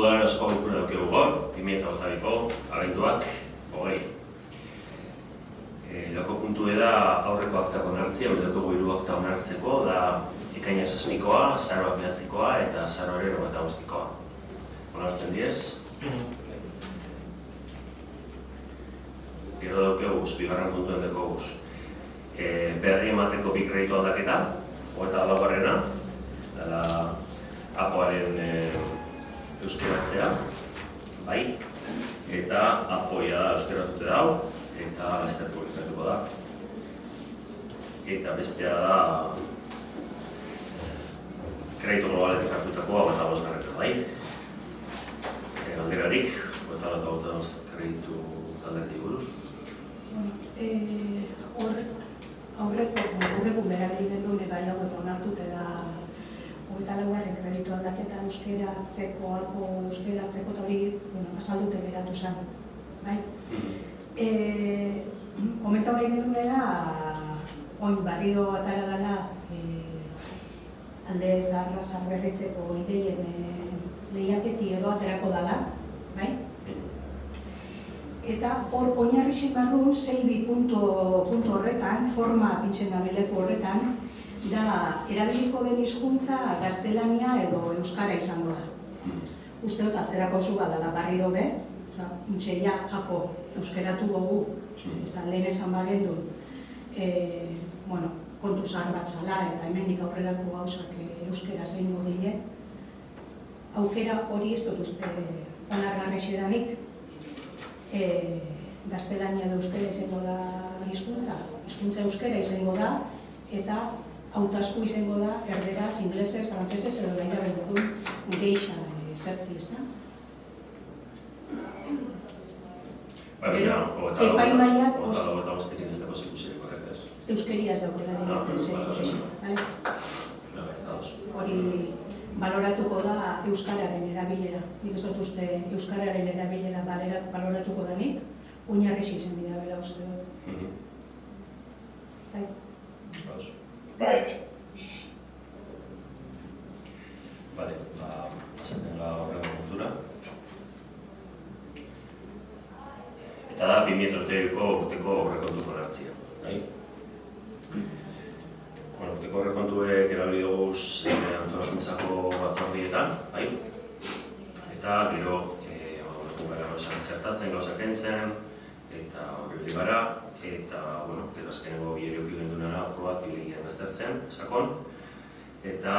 Udalaren ospako bilkura daukegu gaur, 2022ko abenduak 20. Loko puntu da aurreko aktak onartzea, daukagu 3 akta onartzeko, da ekaina 7koa, azaroak 9koa eta azaroaren 25koa. Onartzen diez? Gero daukeguz, bigarren puntuen daukeguz. Berri emateko bi kreditu aldaketa, eta laugarrena, dela apoaren euskeratzea, bai, eta apoia da euskeratute dau, eta laster publikatuko da. Eta bestea da kreditu globaletik hartutakoa, eta bosgarreta, bai. Alderarik, eta kreditu alderdi buruz. Aurreko berabili duen gai hau eta onartute da 24. kreditu aldaketa euskeratzeko eta hori azaldute geratu zen, bai? Komenta hori genuen oin barrio atara dela alde zaharra zaharberritzeko ideien lehiaketi edo aterako dela, bai? Eta hor oinarrixen barrun 6 puntu horretan, forma pintzen da leku horretan, da erabiliko den hizkuntza gaztelania edo euskara izango da. Uste dut atzerako zu badala barri dobe, intxeia apo euskeratu gogu, eta lehen esan bagendu, kontu zahar bat zala eta hemendik aurrerako gauzak euskera zein godile. Aukera hori ez dut uste onargarrixedanik, gaztelania edo euskera izango da hizkuntza euskera izango da, eta hautasku izango da erderaz, inglesez, frantsesez edo gaira bendukun geixa zertzi, ez da? Epaimaiak euskeriaz daukela hori baloratuko da euskararen erabilera. Nik ez dut uste euskararen erabilera baloratuko denik, oinarrixi izan dira bela uste dut. Bai. Bale, pasaten da horrego kultura. Eta da 2022ko urteko aurrekontuko onartzea. Urteko aurrekontuek erabili duguz antolakuntzako batzordietan, eta gero txertatzen, gauzak kentzen, eta hori gara, eta gero azkeneko bi erioki gendunara probat bilegian aztertzen, sakon, eta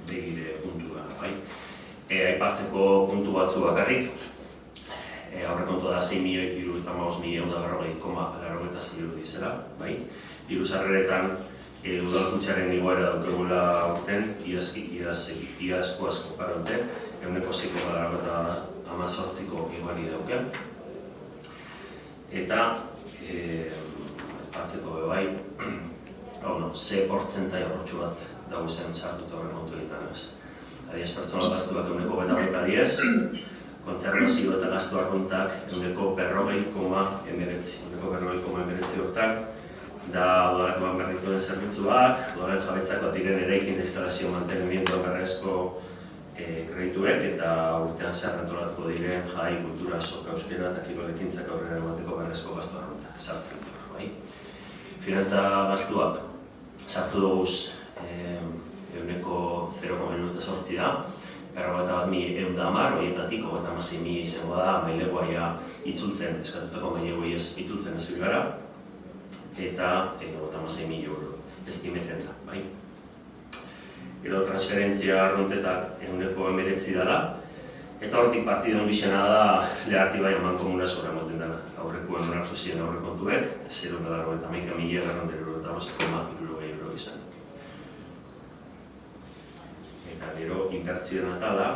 begire puntu gara, aipatzeko puntu batzu bakarrik, aurrekontu da 6.035.000 dizela, hiru sarreretan udalkuntzaren igoera daukegula urten, iazko asko paraute, 6,18ko igoari dauken. Eta, aipatzeko bai, ze portzentai horretxu bat dauzen sartuta aurrekontu egiten ez. Adiaz pertsona gaztuak 1,20, kontzervazio eta gaztu arruntak 40,19 hortak, da udalak berrituen zerbitzuak, udalen jabetzako diren eraikin instalazio mantenimiento berrezko kredituek eta urtean zehar antolatuko diren jai, kultura, soka, euskera eta kirolekintzak aurrera emateko berrezko gaztu arruntak sartzen dira. Finantza gaztuak sartu duguz 0,08 da, 51.110, horietatik 56.000 izango da, mailegoaia itzultzen, eskatutako mailegoia itzultzen ezin gara, eta 56.000 euro estimetzen da, Gero transferentzia arruntetak 119 dela, eta hortik partidun bizena da leharti bai mankomuna sobra moten dena. Aurrekoan onartu ziren aurrekontuek, 0,91.000 euro izan. Eta gero, inbertzioen atala,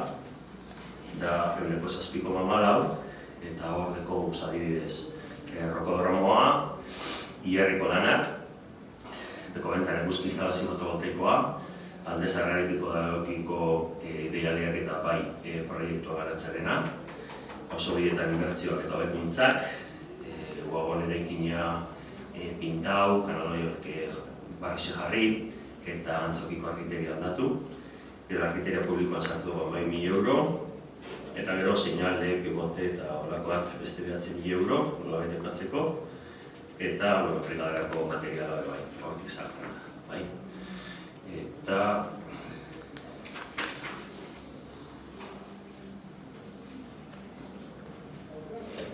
da 7,4, eta hor deko adibidez. Rokodromoa, Ierriko lanak, beko bentaren guzki instalazio fotovoltaikoa, alde zarrarekiko daukiko deialeak eta bai proiektua garatzarena, oso bidetan inbertzioak eta hobekuntzak, guagon eraikina pintau, kanaloiak barrixe jarri eta antzokiko argiteri aldatu, gero argiteria publikoan sartu dugu 10.000 euro, eta gero seinale, pivote eta holakoak beste 9.000 euro, nola betekatzeko, eta brigaderako materiala bai, hortik sartzen da, bai. Eta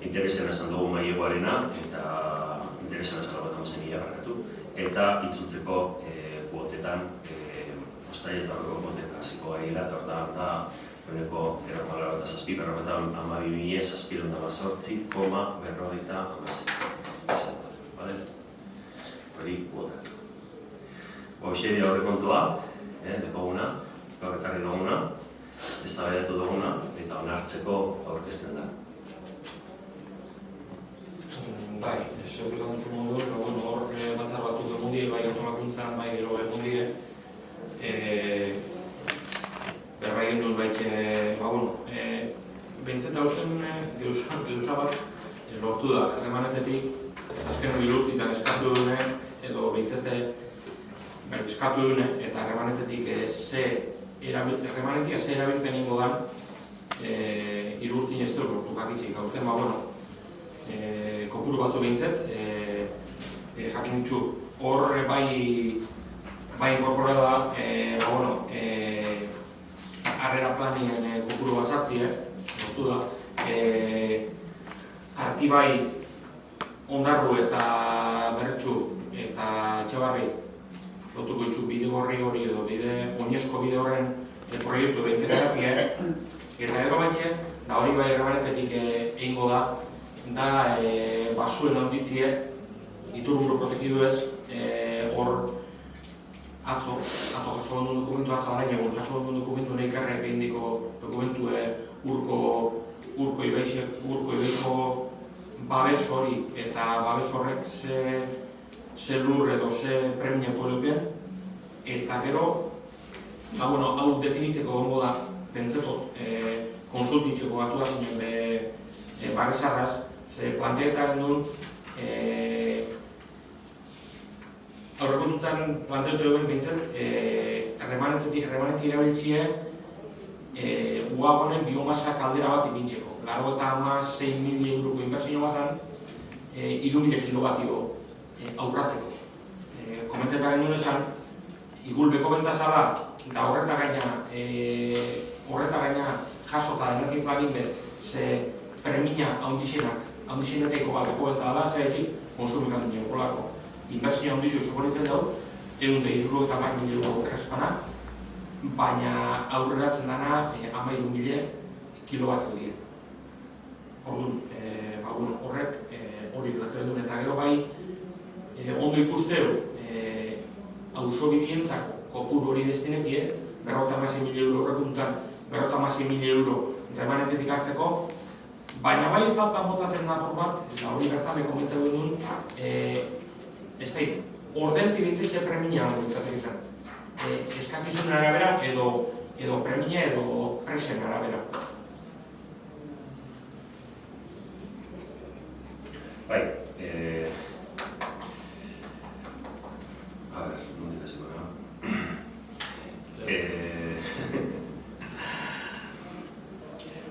interesena esan dugu maileguarena, eta interesena esan dugu 56.000 barkatu, eta itzultzeko kuotetan, ustaile eta horreko kuotetan hasiko gaila, eta horretan da, eguneko 0,82.000,058,56 hori kuotak. Hoxe dira aurrekontua, dekoguna, gaur ekarri duguna, eztabaidatu duguna, eta onartzeko aurkezten da. Bai, zeu esan duzu modu, hor batzar batzuk egon die, bai automakuntzan, bai gero egon die. Berba egin duz baitxe, behintzeta horzen geuza bat lortu da, harremanetetik, azken bilurtitan eskatu dune, edo behintzete eskatu dune, eta harremanetetik harremanetia ze erabilpen ingo dan, irurtin ez dut lortu jakitzik, gauten, kopuru batzu behintzet, jakin dutxu, hor bai inkorporada harrera planien kopuru bat sartzi, lortu da, Artibai, Ondarru eta Bertsu eta Etxebarri lotuko ditzu bide gorri hori edo oinezko bide horren proiektu behintzen garatzea, eta gero baitxe, da hori bai erremanetetik egingo da basuen handitzie, iturburu protegidu ez, hor atzo jaso duen dokumentu, atzo arain egun jaso duen dokumentu nahi karrek egin diko dokumentu urko ibeiko babes hori eta babes horrek ze lur edo ze premia poliopen, eta gero, hau definitzeko gongo da, pentsetot, konsultitzeko batu da zinen barrezarraz, ze planteetan duen, aurrekontutan planteatu duen bintzen, harremanetik erabiltzie uagonen biomasa kaldera bat ipintzeko. 96.000 euroko inbertsio bazan, 3.000 kilobatio aurratzeko. Komenteta genuen esan, igulbeko bentazala, da horreta gaina jasota energi plagin bet, ze premia handixeneteko bat beko benta dela, ze etxik, konsumikatu nire golako. Inbertsio handixo suponitzen dago, 170.000 euro errespana, baina aurreratzen dana 13.000 kilobatio dira. Orduan, horrek hori gertatu duen eta gero bai ondo ikusteo auzobidientzako kopuru hori destinetie, 56.000 euro horrekuntan, 56.000 euro remanetetik hartzeko, baina bai faltan botaten da bat, eta hori bertan komentatu duen, ez da, ordentik bintzizia premia hori itzatek izan. Eskakizunen arabera edo premia edo presen arabera. Bai, a ver, nondik hasiko gara.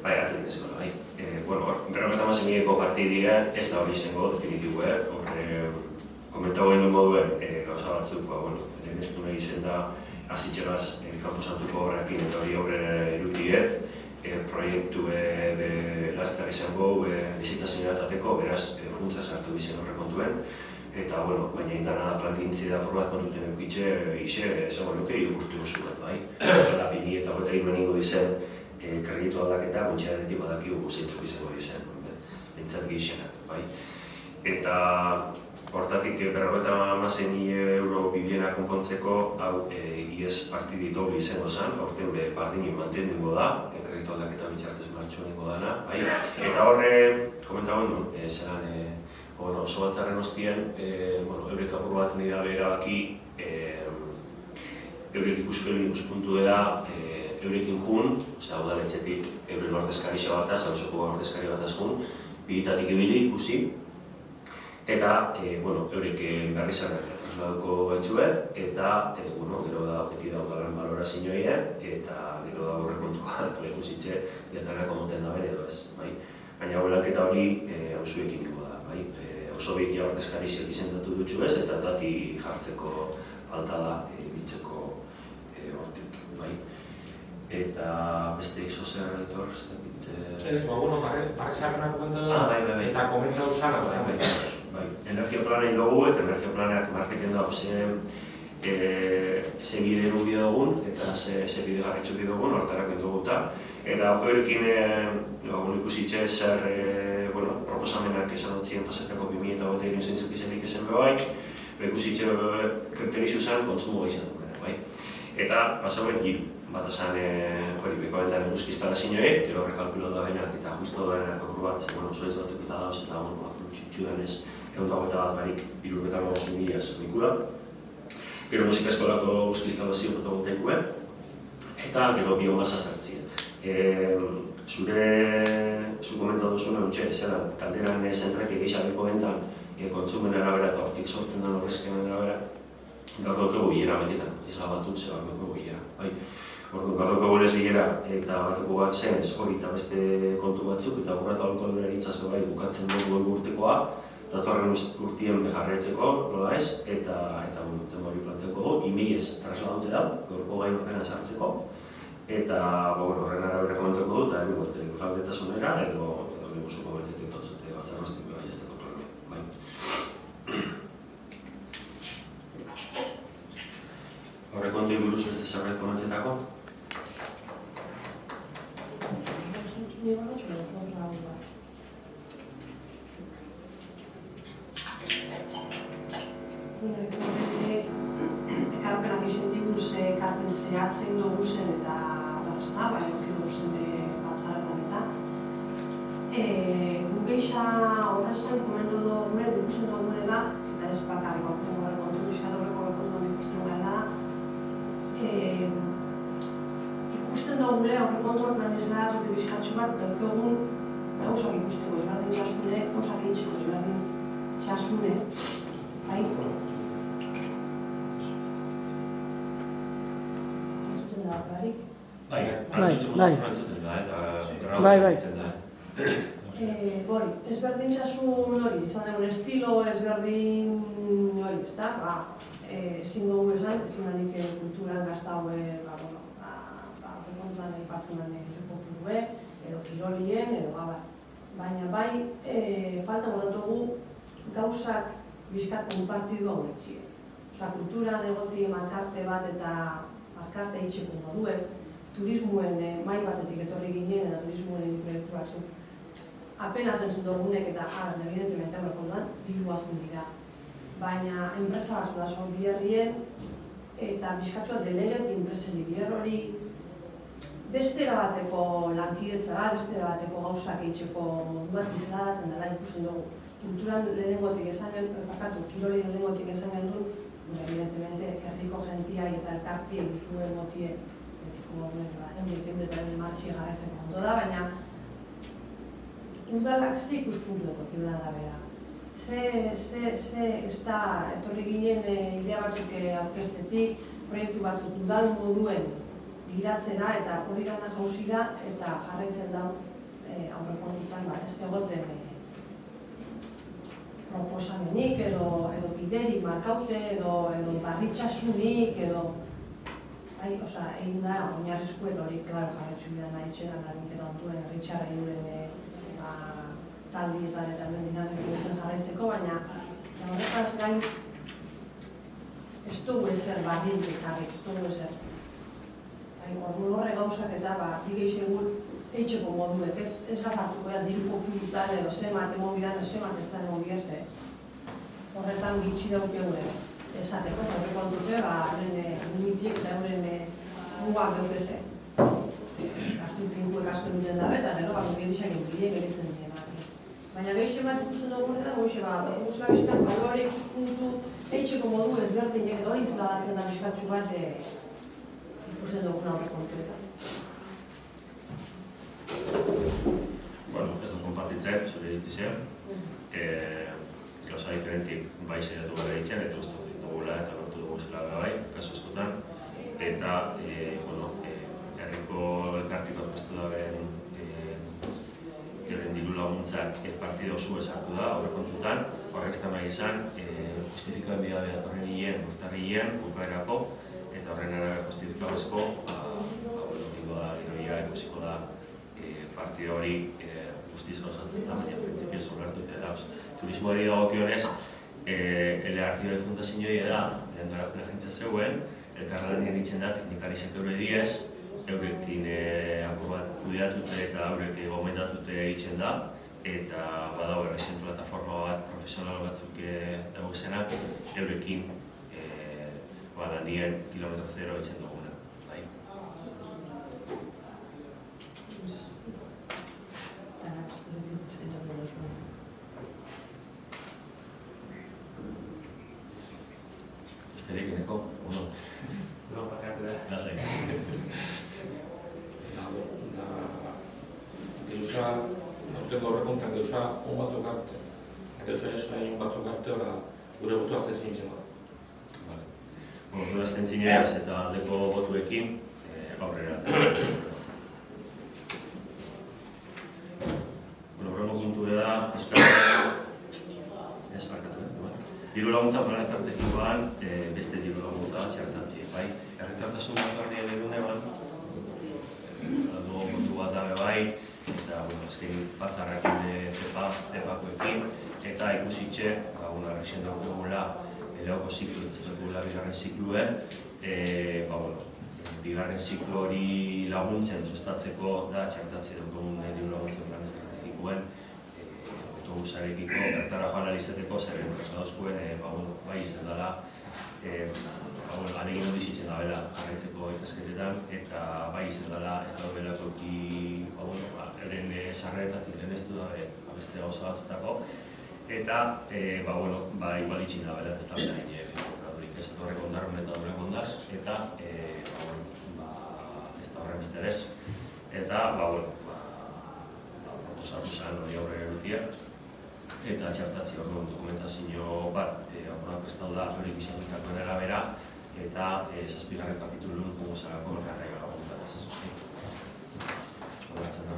Bai, atzetik hasiko gara, bai. Bueno, 56.000eko partidea ez da hori izango definitibo, komentago genuen moduen gauza batzuk, lehen ez du nahi izen da azitxegaz kanposatuko horrekin eta hori aurrera irutie, proiektu laster izango lizitazioa edateko, beraz funtza sartu bizen horrekontuen, eta baina indana plangintzi da format kontuten eukitxe, esango nuke igurtu zuen, bai? Eta 2023 ingo dizen kreditu aldaketa, gontxearetik badakigu guzeintzuk izango dizen, bentsat gehixenak, bai? Eta hortatik 56.000 euro bibiena konpontzeko, hau IES partidi dobli izango zen, aurten bardinin mantenduko da, kreditu aldaketa bitxartez martxo ningo dana, bai? Eta horre, komentagoen duen, zelan, oso batzarren hostien, eurek apur bat nire erabaki, eurek ikuspuntu da, eurekin jun, udaletxetik euren ordezkari bataz, hausoko ordezkari bataz jun, biditatik ibili ikusi, eta eurek berrizan lauko gaitxue, eta gero da beti daudaren balorazioa, eta gero da aurrekontua ikusitxe diatanak omoten da bere edo ez. Baina lanketa hori auzuekin ingo da. Oso beki ordezkariziak izendatu dutxu ez, eta dati jartzeko falta da biltzeko hortik. Eta beste izo zer etor, ez dakit... Barrezarrenak komentatu eta komentatu zara. Energia planein dugu eta energia planeak marketen dago ze bide dugu dugun eta ze bide garritxu dugun, hortarako dugu eta horrekin ikusitxe zer proposamenak esan dutzien pasetako 2008 zentzuk izanik esan bebai, ikusitxe kriterizu zen kontsumo izan dugu. Eta pasauen hiru. Bat esan beko bentan eguzki instalazioek, gero rekalkulo da behinak eta justo da behinak akur bat, oso ez batzuk eta dauz eta txutxu denez egun dago eta bat barik 350.000 nikula. Gero musika eskolako eguzki instalazio fotovoltaikoen, eta gero biomasa zertzien. Zu komentatu zuen eguntxe, zelan, kalderan zentrek egizabeko bentan kontsumen arabera eta hortik sortzen den horrezken arabera, gaur dugu bilera betetan, ez gabatu ze gaur dugu bilera. Orduan, gaur dugu ez bilera eta batuko bat zen, hori eta beste kontu batzuk, eta gura eta holko dure eritzazko bai bukatzen dugu urtekoa, datorren urtien bejarretzeko, nola ez, eta tema hori planteko dugu, 2000 trasladaute da, gaurko gai horrena sartzeko, eta horren arabera komentako dut, eta egin galdetasunera, edo neguzuko bertetik dauzete batzarrastiko bai ez teko planea. Horrekontoi buruz beste zerbait komentetako? Ekarpenak izan diguz, ekarpen zehatzen dugu zen eta eukiko zen batzaren eta. Gugeixa horrezan komentu dugune, dikusten dugune da, eta ez bakarrik kontu bizkat horreko kontu ikusten gara da. Ikusten dugune horrekontu horretan ez da, dute bizkatxo bat, daukegun gauzak ikusteko ezberdin txasune, gauzak egitxeko ezberdin txasune. Ezberdintxasun hori, izan dugun estilo ezberdin hori, ezta? Ezin dugu esan, ezin handik kulturan gaztaue, rekontuan aipatzen den edo kirolien, edo gabar. Baina bai, falta godatugu gauzak bizkat konpartidua honetxie. Osa, kulturan egoti markarte bat eta markarte itxeko moduek, turismuen mai batetik etorri ginen eta turismuen proiektu batzuk apenas entzun dugunek eta evidentemente aurrekontuan dirua dira. Baina enpresa batzu da zon biherrien eta bizkatzua delegeti enpreseli biher hori beste erabateko lankidetza, beste erabateko gauzak egiteko modu bat izlatzen dela ikusten dugu. Kulturan lehenengotik esan genuen, kiroli lehenengotik esan genuen, evidentemente, herriko gentiai eta elkartiek dituen motie, eta martxi garaitzeko ondo da, baina udalak ze ikuspuntu dugu da bera. Ez da, etorri ginen idea batzuk aurkestetik, proiektu batzuk udal moduen giratzena eta hori gana jauzi da eta jarraitzen da aurrekontutan ez egoten proposamenik edo biderik markaute edo barritxasunik edo egin da oinarrizko eta hori jarretxu bida nahi txeran arinketa ontuen erritxara eduren taldietan eta mendinak duten jarraitzeko, baina horretaz gain ez dugu ezer barriltik jarri, ez dugu ezer. Horre gauzak eta digeixe egun eitxeko moduek, ez gazartuko da diru kopurutan edo zemat emobidan, zemat ez da emobidaz, horretan gitxi daukegu esateko, eta horrekontuke, limitiek eta euren mugak eukeze. Gaztu finkuek asko duten dabe, eta gero, gehizak enpilek eritzen dira. Baina gehixe bat ikusten dugun eta goixe guzla bizkat, balore ikuspuntu eitxeko modu ezberdinek edo hori izlagatzen da bizkatxu bat ikusten dugun aurrekontuetan. Ez dut konpartitzen, zure ditizia. gauza diferentik bai saiatu gara ditzen, eta uste dugula eta lortu dugu zela bai, kasu askotan. Eta, herriko elkartiko aurkeztu da beren diru laguntzak partida oso esartu da, aurrekontutan, horrek ez da nahi izan, justifikoen bidea datorren hilean, urtarrilean, bukaerako, eta horren arabera justifikabezko, ikusiko da partida hori guztiz gauzatzen da, baina printzipioz olertu eta turismoari dagokionez, LRTI fundazioa da, garapen agentza zegoen, elkarlanean ditzen da teknikarizak eure diez, eurekin apur bat kudeatute eta eurek gomendatute egiten da, eta badago errexen plataforma bat profesional batzuk eguzenak, eurekin lanien kilometro zero egiten duguna. Besterik eneko, uno? No, bakatu da. Lasek. Geuza, urteko horrekontan geuza on batzuk arte. Geuza ez on batzuk arte, gure botu azten zintzen. Zure azten zinez eta aldeko botuekin aurrera. Horrengo puntu da, diru laguntza plan estrategikoan beste diru laguntza txertatzi, bai? Errekartasun batzarrien egunean, motu bat dabe bai, eta azken batzarrakin tepakoekin, eta ikusitxe, rexen dugula, lehoko ziklu, ez dugula bigarren zikluen, bigarren ziklu hori laguntzen sustatzeko da txertatzi dugun diru laguntzen plan estrategikoen, autobusarekiko bertara joan alizateko zeren trasladauzkuen bai izan dela alegin hori zitzen da bela jarraitzeko ikasketetan eta bai izan dela ez da bela toki eren sarreretatik leheneztu da beste gauza batzutako eta igual itxin da bela ez da bela egin ez da horrek ondarren eta horrek ondaz eta ez da horren besterez eta proposatu zen hori aurre erutia eta txertatzi horren dokumentazio bat aurrak prestatu da hori bizatutakoen arabera eta 7. kapitulun gozarako garraio laguntzataz. Horretzen da.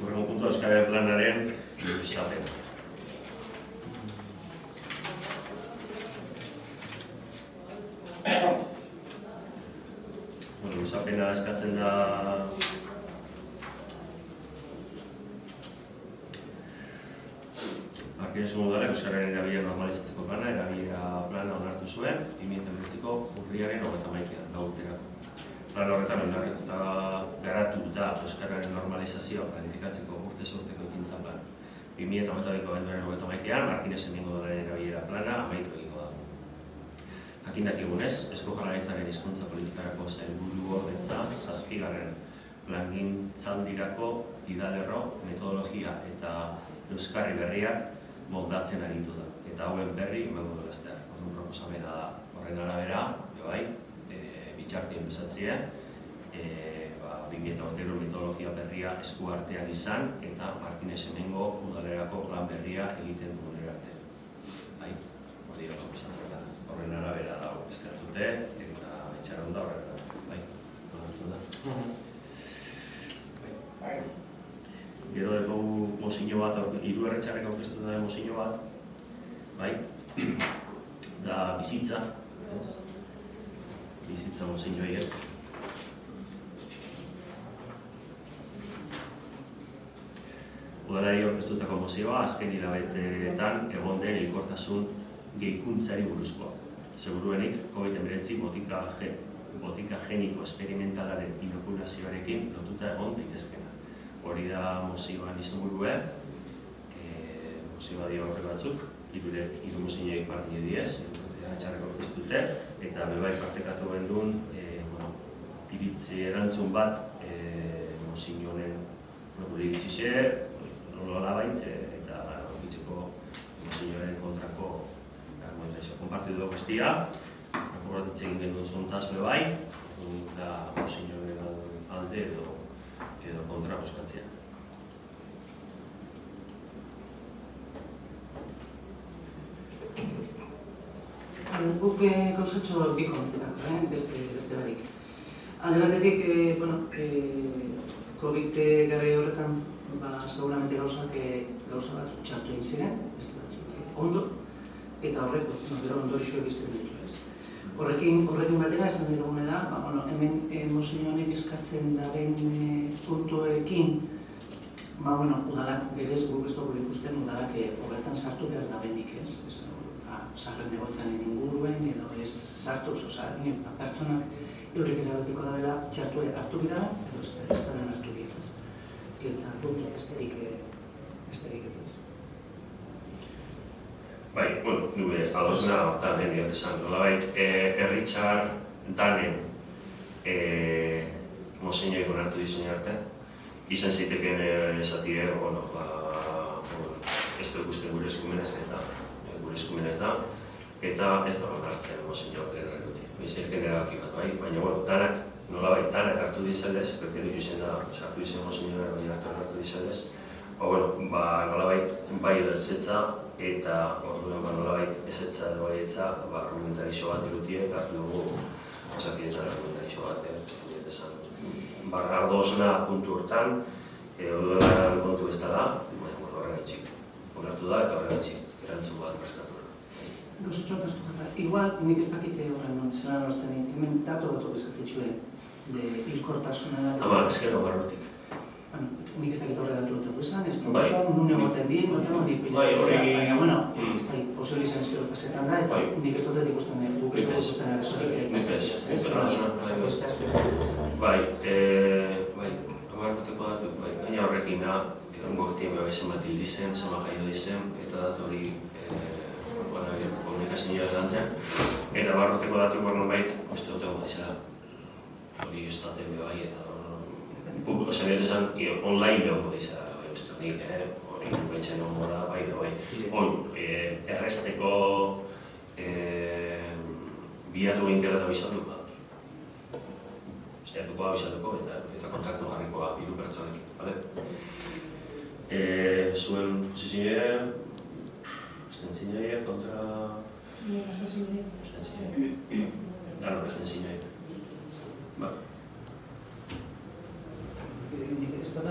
Horrengo puntua Euskararen planaren luzapena. Luzapena eskatzen da Arkinesko Udalak Euskararen erabilera normalizatzeko plana, erabilera plana onartu zuen, 2009ko urriaren 31an, lau urterako. Plan horretan oinarrituta garatuta Euskararen normalizazioa planifikatzeko urtez-urteko ekintza plan. 2022ko abenduaren 31an, Arkinesen Udalaren erabilera plana amaitu egingo da. Jakin dakigunez, Eusko Jaurlaritzaren hizkuntza politikarako sailburuordetza 7. plangintzaldirako idalerro, metodologia eta euskarri berriak moldatzen aritu da. Eta hauen berri emango du laster. Orduan proposamena da horren arabera, bitxartien luzatzea, 2022 metodologia berria esku artean izan eta Martinez hemengo udalerako plan berria egiten dugun arte. Hori da proposatzen da. Horren arabera dago eskertute eta itxaron da horrela. Horretzen da. Gero dugu mozino bat, hiru erretxarrek aurkeztu da mozino bat, da bizitza, bizitza mozino horiek. Udalari aurkeztutako mozioa, azken hilabeteetan egon den hilkortasun gehikuntzari buruzkoa. Seguruenik, COVID-19 botika geniko esperimentalaren inokulazioarekin lotuta egon daitezkena. Hori da mozioan izenburue, mozioa dio horre batzuk, hiru mozioek partide diez, txarreko aurkeztute, eta bebai partekatu gendun iritzi erantzun bat mozioen gure iritzixe, nola bait, eta okitzeko mozioaren kontrako argumentazio. Konpartidu dugu guztia, akordatzen egin genuen zontaz bebai, da mozioen alde edo kontra boskatzea. Guk gauzatxo bi kontuak, beste barik. Alde batetik, COVID garai horretan, seguramente gauza batzuk txartu egin ziren, beste batzuk ondo, eta horrek, gero ondorixo egiztu ditu ez. Horrekin batera esan nahi dugune da, hemen Monseño honek eskatzen daren puntuekin, udalak berez guk ez dugu ikusten udalak horretan sartu behar da benik ez. Sarren egoitzaren inguruen edo ez sartuz, pertsonak eurek erabakiko dabela txartu hartu bida edo ez daren hartu bida. Eta puntu besterik ez ez. Bai, nube adosna hortan diot esan, nolabait Erritxar danen Monseñoek onartu dizuen arte, izan zitekeen esatie, ez da ikusten gure eskumenez ez da, eta ez da onartzen Monseñoek erreguti. Bizirken erabaki bat, baina, nolabait danak hartu dizaldez, pertenitu izen da, sartu izen Monseñoek hartu dizaldez, nolabait bai edo ezetza, eta orduan nolabait ezetza edo baietza argumentarizio bat irutie eta hartu dugu osakidetzaren argumentarizio bat esan. Ardo osona puntu hortan, orduan kontu ez da, horren etxik. Onartu da eta horren etxik, erantzun bat prestatu da. Gauzatxo bat astu jata, igual nik ez dakite horren zelan hortzen hemen datu batzuk eskatzetsuen hilkortasuna. Ezkero barrutik. Nik ez dakit horre datu dut esan, ez da nun egoten dien, baina, ez da posible izan ezkero pasetan da, eta nik ez dut ikusten guk ez dut ikusten baina horrekin da, gortien bebezen bat hil dizen, zema jaio dizen, eta datu hori komunikazioa lantzen, eta barruteko datu nonbait uste dut egon baizela. Hori ez da tebe bai, eta Osa nire esan, online behongo dizela, uste nik, hori bentzen hongo da, bai da, bai. Errezteko biatu internetu abizatuko da. Zeratuko abizatuko eta kontaktu jarriko hiru pertsonekin, bale? Zuen posizioa, abstentzioa kontra... Abstentzioa. Abstentzioa. Danok abstentzioa. Ba. Ez dut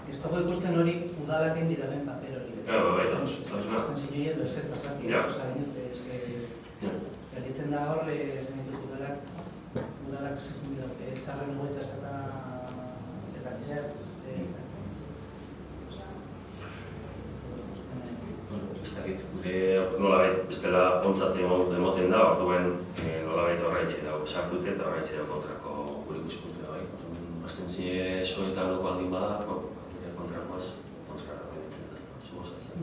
ez dago ikusten hori udalak enbidaren paper hori. Abstentzioa edo ezetza zati, gelditzen da hor, udalak zarren egoitza esata ez dakit zer. Ez dakit, gure nolabait bestela ontzat emoten da, orduen nolabait horreitzi dago sartute eta horreitzi dago kontrako gure ikuspuntua bai. Abstentzioa soetan loko aldin bada, kontrakoaz, suposatzen.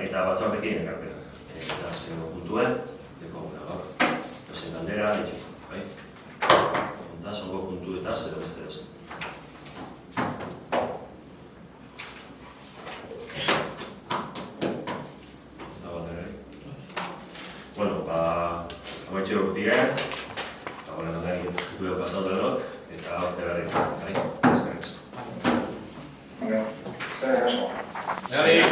Eta batzordekin ekarpena. Eta azkeneko puntuen, deko gura gaur. Dozen galdera, etxiko, bai? Eta zongo puntuetaz edo beste dozen. Ez da galdera, amaitxo urtia, eta nahi dugu pasatu denok, eta horte berri, bai? Eskerrik asko. Zer asko.